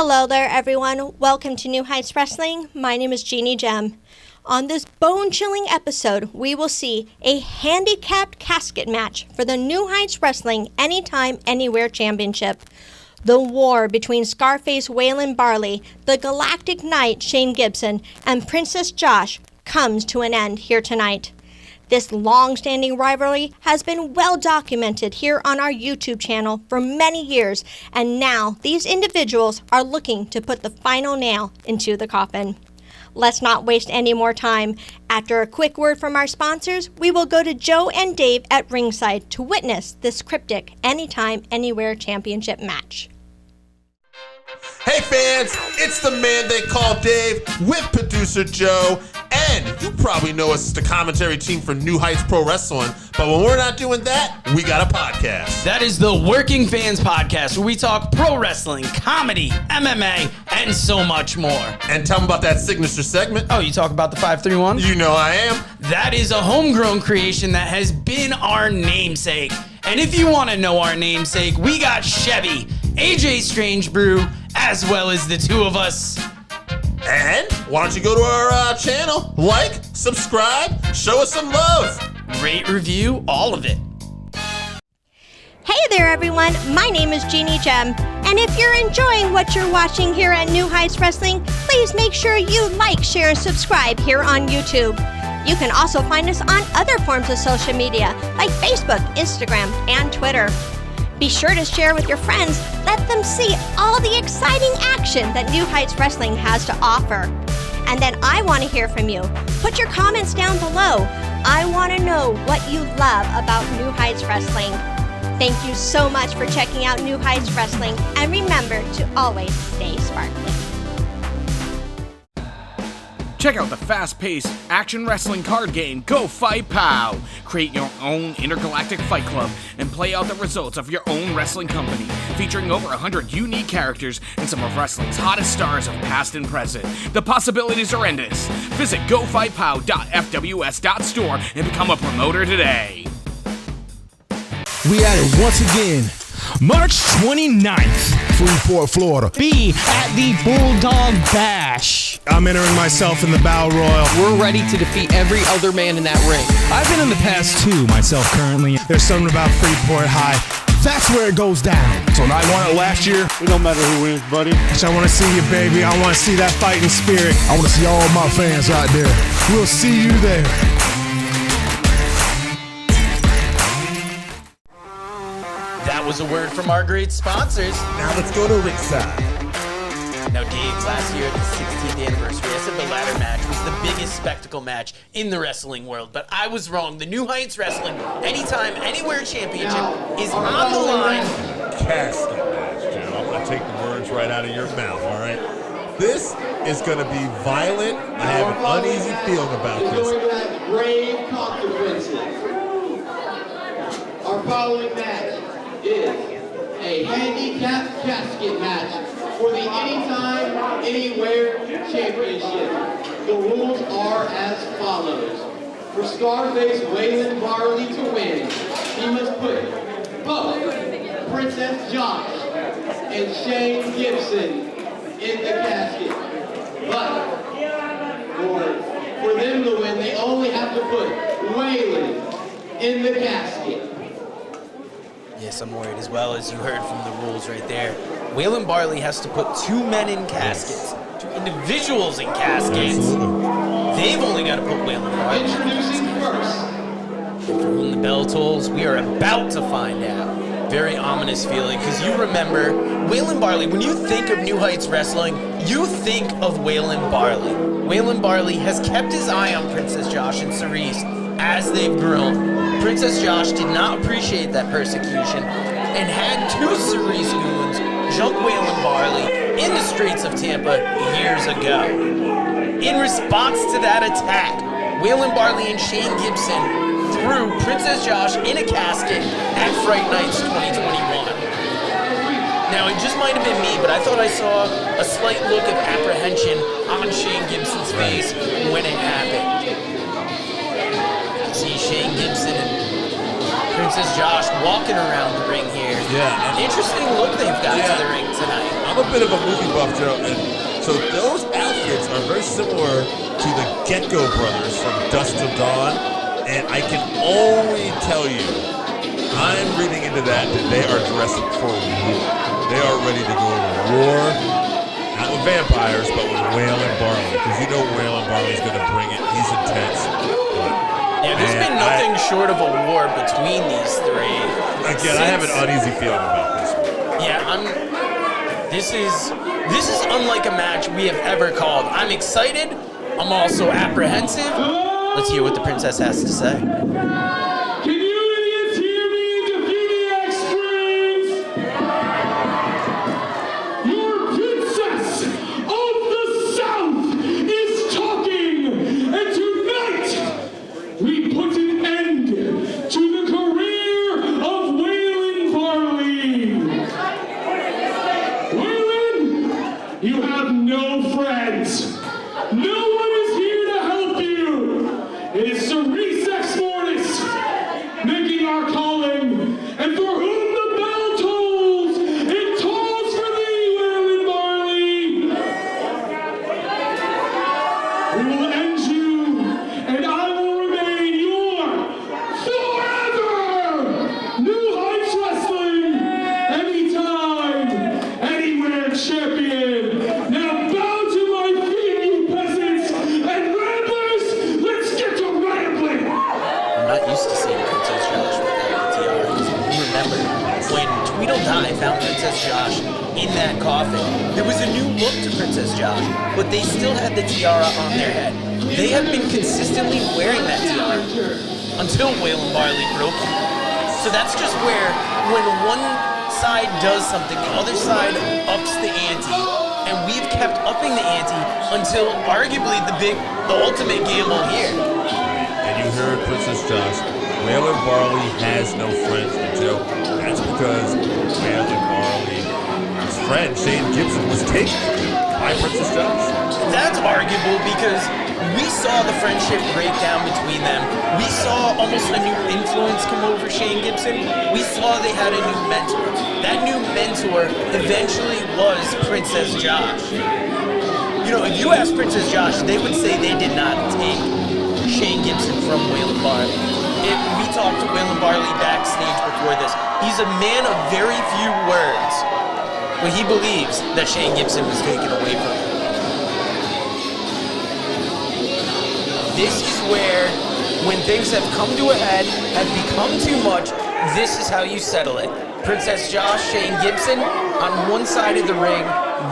Hello there, everyone. Welcome to New Heights Wrestling. My name is Jeannie Gem. On this bone-chilling episode, we will see a handicapped casket match for the New Heights Wrestling Anytime, Anywhere Championship. The war between Scarface Waylon Barley, the Galactic Knight Shane Gibson, and Princess Josh comes to an end here tonight. This long-standing rivalry has been well documented here on our YouTube channel for many years, and now these individuals are looking to put the final nail into the coffin. Let's not waste any more time. After a quick word from our sponsors, we will go to Joe and Dave at ringside to witness this cryptic Anytime, Anywhere Championship match. Hey fans, it's the man they call Dave with producer Joe, and you probably know us as the commentary team for New Heights Pro Wrestling, but when we're not doing that, we got a podcast. That is the Working Fans Podcast, where we talk pro wrestling, comedy, MMA, and so much more. And tell them about that signature segment. Oh, you talk about the 531? You know I am. That is a homegrown creation that has been our namesake. And if you want to know our namesake, we got Chevy, AJ Strange Brew, as well as the two of us. And why don't you go to our channel, like, subscribe, show us some love. Rate, review, all of it. Hey there, everyone. My name is Jeannie Gem, and if you're enjoying what you're watching here at New Heights Wrestling, please make sure you like, share, and subscribe here on YouTube. You can also find us on other forms of social media like Facebook, Instagram, and Twitter. Be sure to share with your friends. Let them see all the exciting action that New Heights Wrestling has to offer. And then I want to hear from you. Put your comments down below. I want to know what you love about New Heights Wrestling. Thank you so much for checking out New Heights Wrestling, and remember to always stay sparkly. Check out the fast-paced action wrestling card game, Go Fight Pow! Create your own intergalactic fight club and play out the results of your own wrestling company, featuring over 100 unique characters and some of wrestling's hottest stars of past and present. The possibilities are endless. Visit gofightpow.fws.store and become a promoter today. We at it once again. March 29th, Freeport, Florida. Be at the Bulldog Bash. I'm entering myself in the Battle Royal. We're ready to defeat every other man in that ring. I've been in the past too, myself currently. There's something about Freeport High. That's where it goes down. So I won it last year. It don't matter who wins, buddy. I want to see you, baby. I want to see that fighting spirit. I want to see all my fans out there. We'll see you there. That was a word from our great sponsors. Now let's go to ringside. Now, Dave, last year at the 16th anniversary, I said the ladder match was the biggest spectacle match in the wrestling world, but I was wrong. The New Heights Wrestling Anytime, Anywhere Championship is on the line. Casket match, Joe. I'm going to take the words right out of your mouth, all right? This is going to be violent. I have an uneasy feeling about this. Grave consequences. Our following match is a handicapped casket match for the Anytime, Anywhere Championship. The rules are as follows. For Scarface Waylon Barley to win, he must put both Princess Josh and Shane Gibson in the casket. But for them to win, they only have to put Waylon in the casket. Yes, I'm worried as well, as you heard from the rules right there. Waylon Barley has to put two men in caskets, two individuals in caskets. They've only got to put Waylon Barley in Introducing first. For whom the bell tolls, we are about to find out. Very ominous feeling, because you remember, Waylon Barley, when you think of New Heights Wrestling, you think of Waylon Barley. Waylon Barley has kept his eye on Princess Josh and Cerise as they've grown. Princess Josh did not appreciate that persecution and had two Cerise goons jump Waylon Barley in the streets of Tampa years ago. In response to that attack, Waylon Barley and Shane Gibson threw Princess Josh in a casket at Fright Nights 2021. Now, it just might have been me, but I thought I saw a slight look of apprehension on Shane Gibson's face when it happened. See Shane Gibson and Princess Josh walking around the ring here. Yeah. Interesting look they've got to the ring tonight. I'm I'm a bit of a movie buff, Joe, and so those outfits are very similar to the Get-Go brothers from Dusk Till Dawn, and I can only tell you, I'm reading into that they are dressing for war. They are ready to go to war, not with vampires, but with Waylon Barley, because you know Waylon Barley's going to bring it. He's intense. Yeah, there's been nothing short of a war between these three. Again, I have an uneasy feeling about this one. Yeah, this is unlike a match we have ever called. I'm excited. I'm also apprehensive. Let's hear what the princess has to say. Can you idiots hear me in the Phoenix Springs? Your princess of the South is talking, and tonight we put an end to the career of Waylon Barley. Waylon, you have no friends. No one is here to help you. It is Cerise Ex Mortis making our calling, and for whom the bell tolls, it tolls for thee, Waylon Barley. We will end you, and I will remain your forever New Heights Wrestling Anytime, Anywhere champion. Now bow to my feet, you peasants and ramblers. Let's get to rambling. I'm not used to seeing Princess Josh without the tiara. You remember when Tweedledee found Princess Josh in that coffin, there was a new look to Princess Josh, but they still had the tiara on their head. They have been consistently wearing that tiara until Waylon Barley broke it. So that's just where, when one side does something, the other side ups the ante, and we've kept upping the ante until arguably the ultimate gamble here. And you heard Princess Josh, Waylon Barley has no friends, and Joe, that's because Waylon Barley's friend, Shane Gibson, was taken from him by Princess Josh. That's arguable because we saw the friendship break down between them. We saw almost a new influence come over Shane Gibson. We saw they had a new mentor. That new mentor eventually was Princess Josh. You know, if you ask Princess Josh, they would say they did not take Shane Gibson from Waylon Barley. If we talked to Waylon Barley backstage before this, he's a man of very few words, but he believes that Shane Gibson was taken away from him. This is where, when things have come to a head, have become too much, this is how you settle it. Princess Josh, Shane Gibson, on one side of the ring,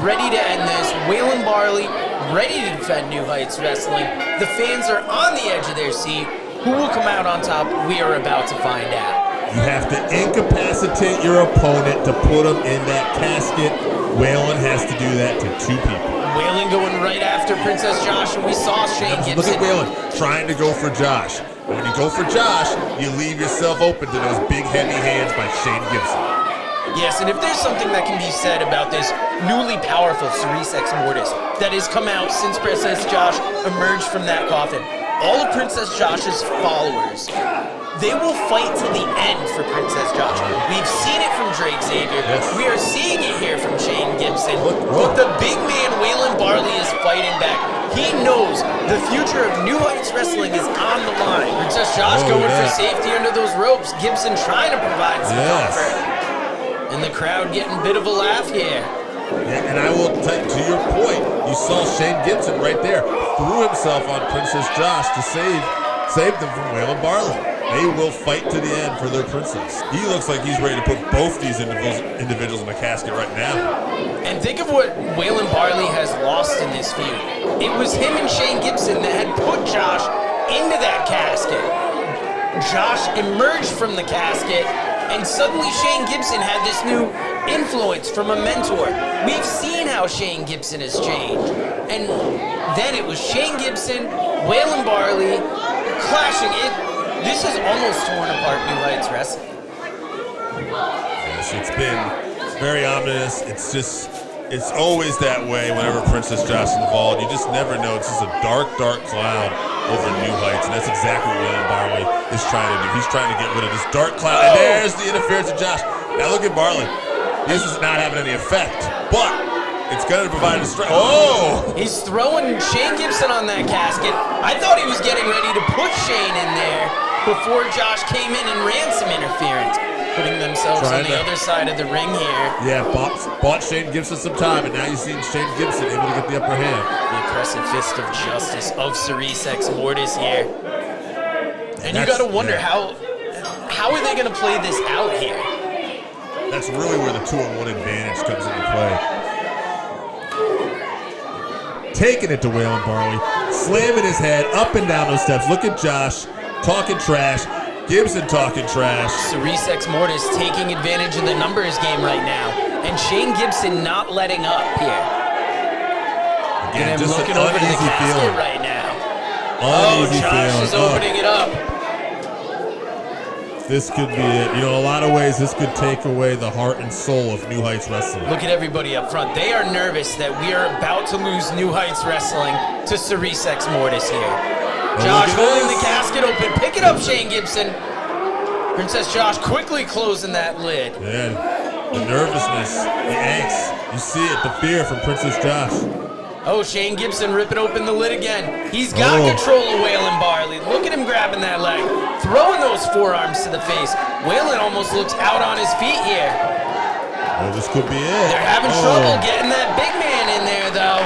ready to end this. Waylon Barley, ready to defend New Heights Wrestling. The fans are on the edge of their seat. Who will come out on top? We are about to find out. You have to incapacitate your opponent to put him in that casket. Waylon has to do that to two people. Waylon going right after Princess Josh, and we saw Shane Gibson. Look at Waylon trying to go for Josh. And when you go for Josh, you leave yourself open to those big, heavy hands by Shane Gibson. Yes, and if there's something that can be said about this newly powerful Cerise Ex Mortis that has come out since Princess Josh emerged from that coffin, all of Princess Josh's followers, they will fight to the end for Princess Josh. We've seen it from Drake Xavier. Yes. We are seeing it here from Shane Gibson. But the big man, Waylon Barley, is fighting back. He knows the future of New Heights Wrestling is on the line. Princess Josh going for safety under those ropes. Gibson trying to provide some comfort. And the crowd getting a bit of a laugh here. Yeah, and I will tell you, to your point, you saw Shane Gibson right there threw himself on Princess Josh to save them from Waylon Barley. They will fight to the end for their princess. He looks like he's ready to put both these individuals in the casket right now. And think of what Waylon Barley has lost in this feud. It was him and Shane Gibson that had put Josh into that casket. Josh emerged from the casket, and suddenly Shane Gibson had this new influence from a mentor. We've seen how Shane Gibson has changed. And then it was Shane Gibson, Waylon Barley, clashing it. This is almost torn apart New Heights Wrestling. Yes, it's been very ominous. It's always that way whenever Princess Josh is involved. You just never know. It's just a dark, dark cloud over New Heights, and that's exactly what Waylon Barley is trying to do. He's trying to get rid of this dark cloud, and there's the interference of Josh. Now look at Barley. This is not having any effect, but It's going to provide a strike. Oh! He's throwing Shane Gibson on that casket. I thought he was getting ready to put Shane in there before Josh came in and ran some interference, putting themselves on the other side of the ring here. Yeah, bought Shane Gibson some time, and now you've seen Shane Gibson able to get the upper hand. The oppressive fist of justice of Cerise Ex Mortis here. And you got to wonder how are they going to play this out here? That's really where the 2-on-1 advantage comes into play. Taking it to Waylon Barley, slamming his head up and down those steps. Look at Josh talking trash. Gibson talking trash. Cerise Ex Mortis taking advantage of the numbers game right now. And Shane Gibson not letting up here. Again, and I'm just looking an over to the uneasy casket feeling. right now. Uneasy Josh feeling. is opening it up. This could be it. You know, a lot of ways this could take away the heart and soul of New Heights Wrestling. Look at everybody up front. They are nervous that we are about to lose New Heights Wrestling to Cerise Ex Mortis here. Josh holding the casket open. Pick it up, Shane Gibson. Princess Josh quickly closing that lid. Yeah, the nervousness, the angst. You see it, the fear from Princess Josh. Oh, Shane Gibson ripping open the lid again. He's got control of Waylon Barley. Look at him grabbing that leg, throwing those forearms to the face. Waylon almost looks out on his feet here. Oh, this could be it. They're having trouble getting that big man in there, though.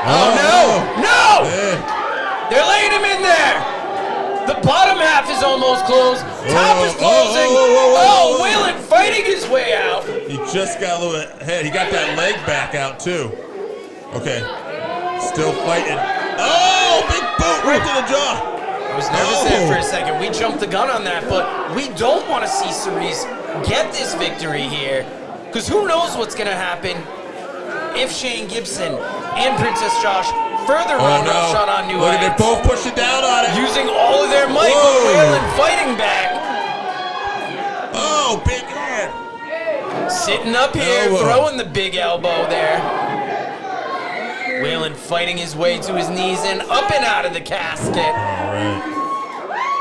Oh, no! No! Yeah. They're laying him in there. The bottom half is almost closed. Top is closing. Oh, Waylon fighting his way out. He just got a little ahead. He got that leg back out, too. Okay. Still fighting. Oh, big boot right to the jaw. I was nervous there for a second. We jumped the gun on that, but we don't want to see Cerise get this victory here. Because who knows what's going to happen if Shane Gibson and Princess Josh further round shot on New Heights. Look, they're both pushing down on it. Using all of their might, but Waylon fighting back. Oh, big hand. Sitting up here, throwing the big elbow there. Waylon fighting his way to his knees and up and out of the casket. All right.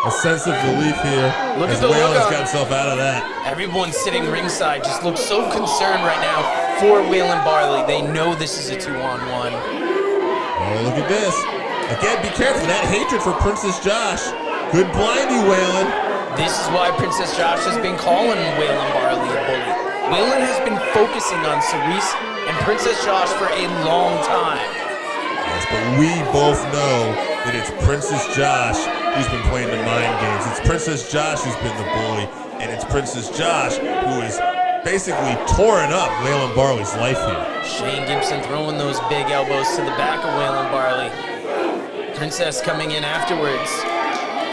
A sense of relief here. Look as at the look Waylon's on. got himself out of that. Everyone sitting ringside just looks so concerned right now for Waylon Barley. They know this is a 2-on-1. Oh, look at this. Again, be careful. That hatred for Princess Josh could blind you, Waylon. This is why Princess Josh has been calling Waylon Barley a bully. Waylon has been focusing on Cerise and Princess Josh for a long time. Yes, but we both know that it's Princess Josh who's been playing the mind games. It's Princess Josh who's been the bully, and it's Princess Josh who is basically torn up Waylon Barley's life here. Shane Gibson throwing those big elbows to the back of Waylon Barley. Princess coming in afterwards,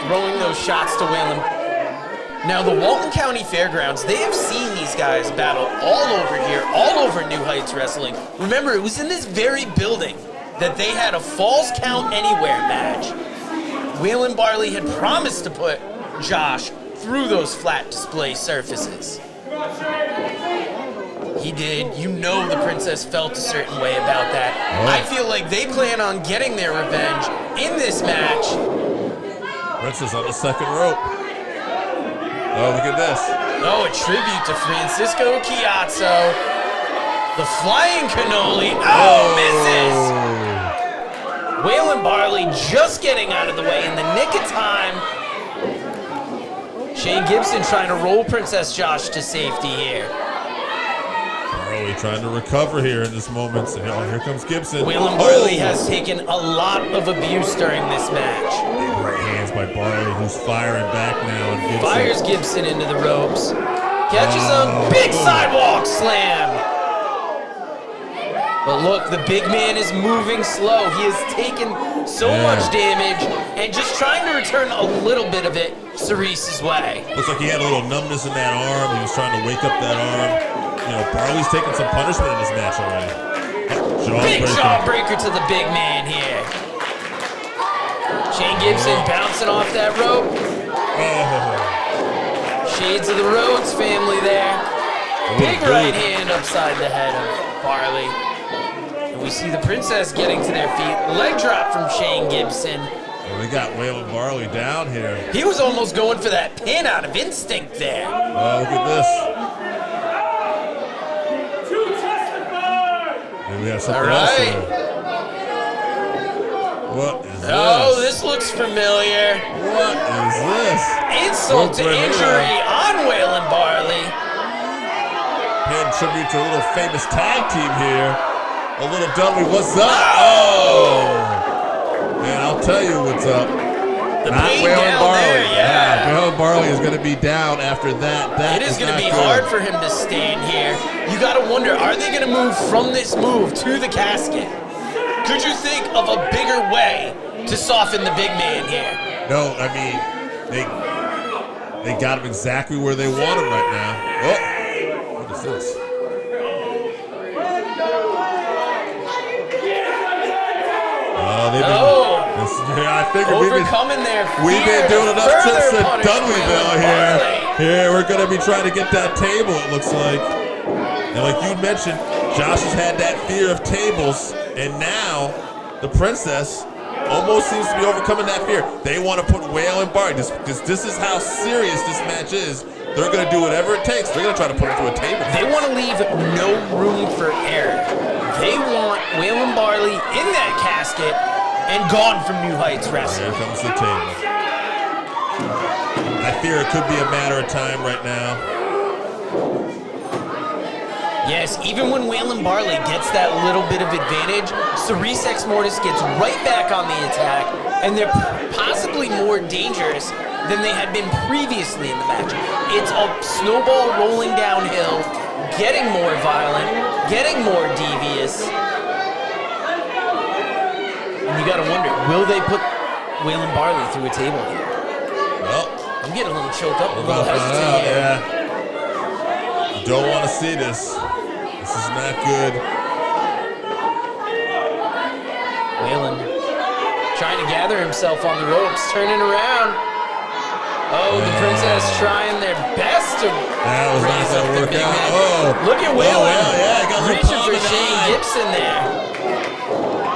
throwing those shots to Waylon. Now, the Walton County Fairgrounds, they have seen these guys battle all over here, all over New Heights Wrestling. Remember, it was in this very building that they had a Falls Count Anywhere match. Waylon Barley had promised to put Josh through those flat display surfaces. He did. You know the Princess felt a certain way about that. I feel like they plan on getting their revenge in this match. Princess on the second rope. Oh, look at this. Oh, a tribute to Francisco Chiazzo. The flying cannoli. Oh, misses. Waylon Barley just getting out of the way in the nick of time. Shane Gibson trying to roll Princess Josh to safety here. Barley trying to recover here in this moment. So here comes Gibson. Waylon Barley has taken a lot of abuse during this match. Big right hands by Barley, who's firing back now. And Gibson. Fires Gibson into the ropes. Catches a big sidewalk slam. But look, the big man is moving slow. He has taken so much damage and just trying to return a little bit of it Cerise's way. Looks like he had a little numbness in that arm. He was trying to wake up that arm. You know, Barley's taking some punishment in this match already. Big jawbreaker to the big man here. Shane Gibson bouncing off that rope. Shades of the Rhodes family there. Big right hand upside the head of Barley. And we see the Princess getting to their feet. Leg drop from Shane Gibson. Well, we got Waylon Barley down here. He was almost going for that pin out of instinct there. Oh, look at this. We have something All else right. here. What is Oh, this looks familiar. What is this? Insult to Corporate injury hero. on Waylon Barley. Paying tribute to a little famous tag team here. A little dummy, what's up? Oh! Man, I'll tell you what's up. The Not pain Waylon down Barley. there, yeah. Waylon Barley is going to be down after that. That It is going to not be good. hard for him to stand here. You got to wonder, are they going to move from this move to the casket? Could you think of a bigger way to soften the big man here? No, I mean, they got him exactly where they want him right now. Oh, what is this? Oh, they've been, I figured Overcoming their we've been fear doing to enough further trips in punish Dunleaville Waylon here. Barley. Here, we're going to be trying to get that table, it looks like. And like you mentioned, Josh has had that fear of tables, and now the princess almost seems to be overcoming that fear. They want to put Waylon Barley, because this is how serious this match is. They're going to do whatever it takes. They're going to try to put him through a table. They want to leave no room for error. They want Waylon Barley in that casket and gone from New Heights Wrestling. Here comes the table. I fear it could be a matter of time right now. Yes, even when Waylon Barley gets that little bit of advantage, Cerise Ex Mortis gets right back on the attack, and they're possibly more dangerous than they had been previously in the match. It's a snowball rolling downhill, getting more violent, getting more devious. And you gotta wonder, will they put Waylon Barley through a table here? Well, I'm getting a little choked up, a little hesitant here. Yeah. You don't want to see this. This is not good. Waylon trying to gather himself on the ropes, turning around. Oh, the princess trying their best to That was not raise going up to the work big out. man. Oh. Look at Oh, Waylon yeah, got a little reaching palm for in the Shane eye. Gibson there.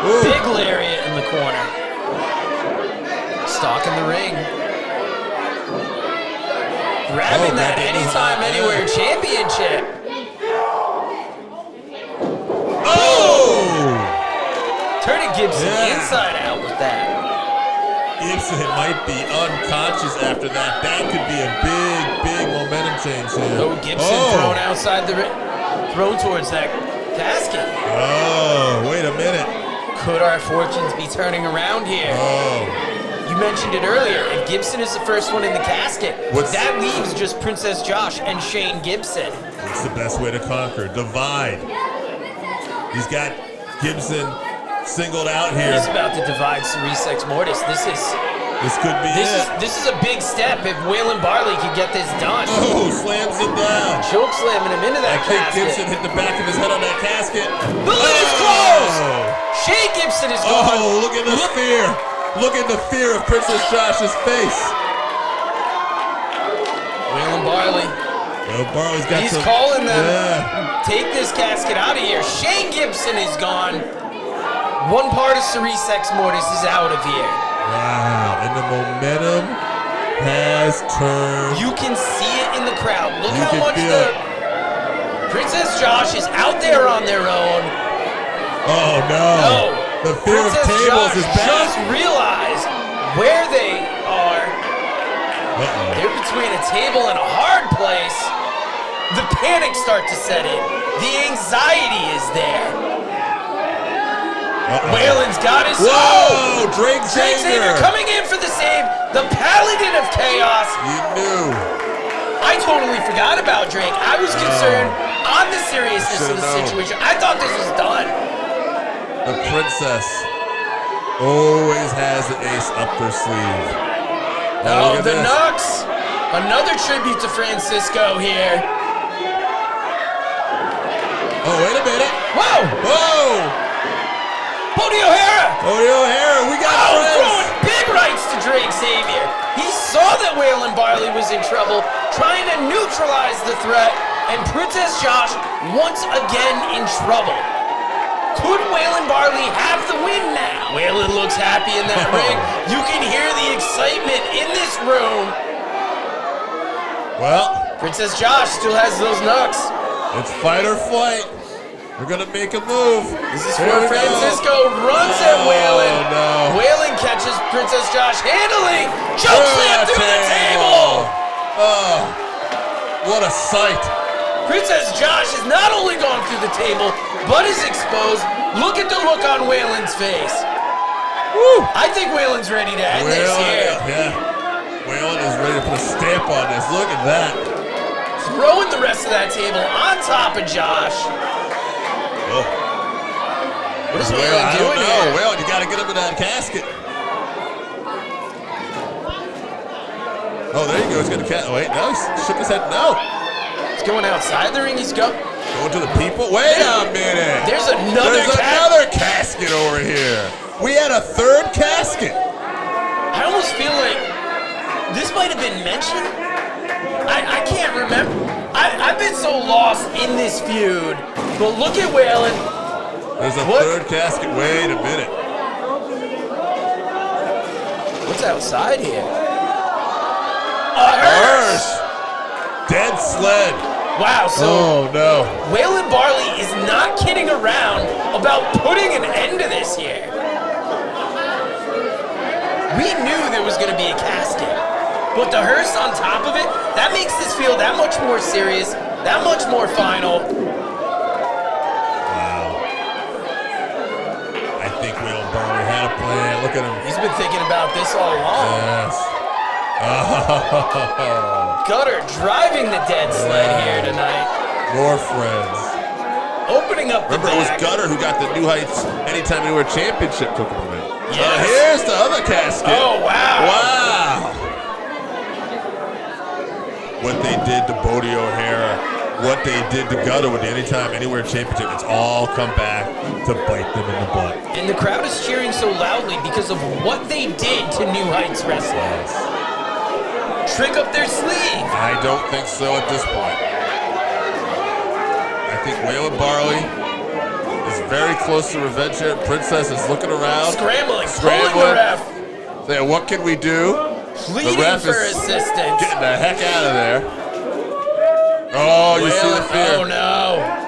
Ooh. Big lariat in the corner. Stalking the ring. Grabbing that that Anytime, yeah. Anywhere championship. Oh! Turning Gibson Yeah. inside out with that. Gibson might be unconscious after that. That could be a big momentum change here. Oh, Gibson thrown outside the ring, thrown towards that casket. Oh, wait a minute. Could our fortunes be turning around here? Oh. You mentioned it earlier. If Gibson is the first one in the casket, that leaves just Princess Josh and Shane Gibson. It's the best way to conquer. Divide. He's got Gibson singled out here. He's about to divide Cerise Ex Mortis. This could be it. This is a big step if Waylon Barley could get this done. Oh, slams him down. Choke slamming him into that I think casket. Gibson hit the back of his head on that casket. The lid is closed. Shane Gibson is gone. Oh, look at the fear. Look at the fear of Princess Josh's face. Waylon Barley. Well, Barley's got He's some, calling them. Yeah. Take this casket out of here. Shane Gibson is gone. One part of Cerise Ex Mortis is out of here. Wow, and the momentum has turned. You can see it in the crowd. Look You how can much feel the it. Princess Josh is out there on their own. Oh no! The fear Princess of tables Josh is back. just realized where they are. Uh-oh. They're between a table and a hard place. The panic starts to set in. The anxiety is there. Waylon's got his. Whoa! Drake Xavier coming in for the save. The Paladin of Chaos. You knew. I totally forgot about Drake. I was concerned on the seriousness of the situation. I thought this was done. The princess always has an ace up their sleeve. Oh, the Nux. Another tribute to Francisco here. Oh, wait a minute. Whoa! Whoa! Bodie O'Hara! Bodie O'Hara, we got friends. Throwing big rights to Drake Xavier. He saw that Waylon Barley was in trouble, trying to neutralize the threat, and Princess Josh once again in trouble. Could Waylon Barley have the win now? Waylon looks happy in that ring. You can hear the excitement in this room. Well, Princess Josh still has those knucks. it's fight or flight. We're going to make a move. This is where Francisco runs at Waylon. No. Waylon catches Princess Josh handling. Chokeslam through the table. Oh, what a sight. Princess Josh has not only gone through the table, but is exposed. Look at the look on Waylon's face. Woo. I think Waylon's ready to end this here. Yeah. Waylon is ready to put a stamp on this. Look at that. Throwing the rest of that table on top of Josh. Oh. What is Waylon doing here? Waylon, you got to get him in that casket. Oh, there you go. He's going to catch. Wait, no. He shook his head. No. He's going outside the ring. He's going to the people. Wait a minute. There's another casket over here. We had a third casket. I almost feel like this might have been mentioned. I can't remember. I've been so lost in this feud. But look at Waylon. There's a third casket. Wait a minute. What's outside here? A hearse. Dead sled. Wow, so oh no. Waylon Barley is not kidding around about putting an end to this here. We knew there was going to be a casket, but the hearse on top of it, that makes this feel that much more serious, that much more final. Wow. I think Waylon Barley had a plan. Look at him. He's been thinking about this all along. Yes. Oh. Gutter driving the dead sled here tonight. More friends. Opening up the Remember, back. it was Gutter who got the New Heights Anytime Anywhere Championship took him in. Yes. Here's the other casket. Oh, wow. Wow. What they did to Bodie O'Hara, what they did to Gutter with the Anytime Anywhere Championship, it's all come back to bite them in the butt. And the crowd is cheering so loudly because of what they did to New Heights Wrestling. Yes. Trick up their sleeve. I don't think so at this point. I think Waylon Barley is very close to revenge here. Princess is looking around. Scrambling. Pulling the ref. Saying, what can we do? Pleading the ref for is assistance. Getting the heck out of there. Oh, you see the fear. Oh, no.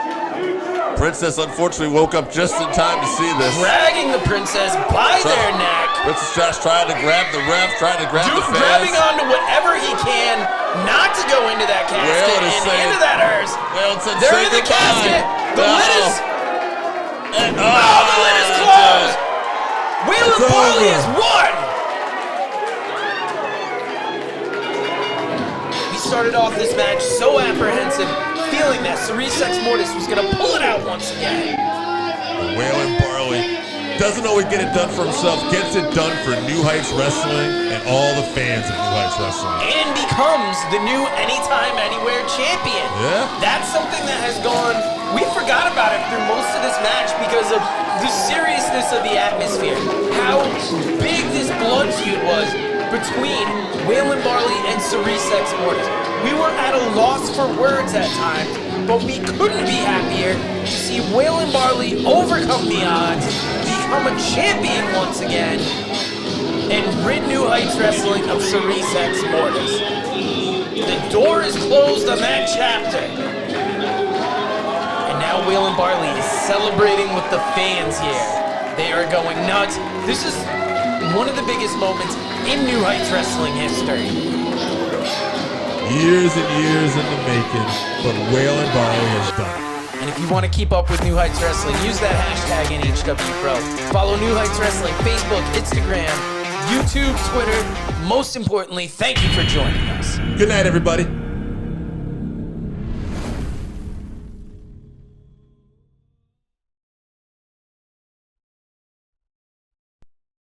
Princess unfortunately woke up just in time to see this. Dragging the princess by their neck. Princess Josh trying to grab the ref, trying to grab the fans. Grabbing onto whatever he can not to go into that casket and into that hearse. They're in the casket. The lid is... the lid is closed. Waylon Barley has won. We started off this match so apprehensive, feeling that Cerise Ex Mortis was going to pull it out once again. Waylon Barley doesn't always get it done for himself, gets it done for New Heights Wrestling and all the fans of New Heights Wrestling. And becomes the new Anytime Anywhere champion. Yeah. That's something that has gone, we forgot about it through most of this match because of the seriousness of the atmosphere. How big this blood feud was between Waylon Barley and Cerise Ex Mortis. We were at a loss for words at times, but we couldn't be happier to see Waylon Barley overcome the odds, become a champion once again, and rid New Heights Wrestling of Cerise Ex Mortis. The door is closed on that chapter. And now Waylon Barley is celebrating with the fans here. They are going nuts. This is one of the biggest moments in New Heights Wrestling history. Years and years in the making, but Waylon Barley has done it. And if you want to keep up with New Heights Wrestling, use that hashtag NHWPro. Follow New Heights Wrestling, Facebook, Instagram, YouTube, Twitter. Most importantly, thank you for joining us. Good night, everybody.